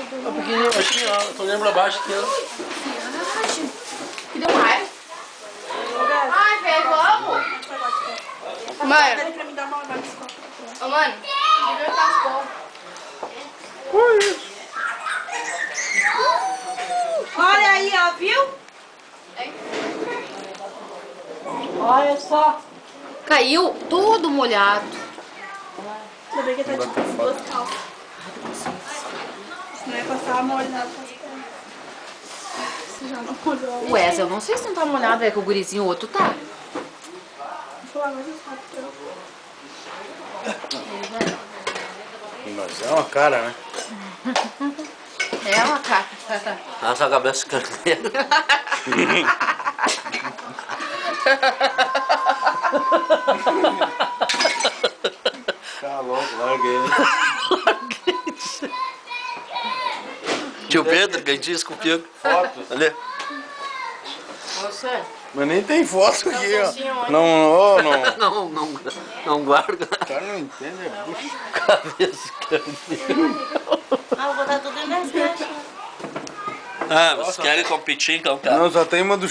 Tá pequenininho, baixinho, ó. Tô olhando pra baixo aqui, ó. Que deu mais? Ai, velho, vamos! Mãe! Pra me dar uma olhada nesse copo. Ô, mano, devia estar as porras. Olha aí, ó, viu? Olha só. Caiu todo molhado. Ainda bem que tá tipo as duas calças. Não é passar molho nada. Você já não molhou. Ué, eu não sei se não tá molhado, é que o gurizinho o outro tá. Vou lavar esse copo. Mas é uma cara, né? É uma cara. Nossa cabeça carneira. Tá louco, larguei. Tio Pedro, quem disse comigo? Foto. Ali. Você? Mas nem tem foto aqui, ó. Não, não guarda. O cara não entende, é bucho. Cabeça carneira. Ah, vou botar tudo dentro das caixas. Ah, vocês querem competir então, cara? Não, só tem uma do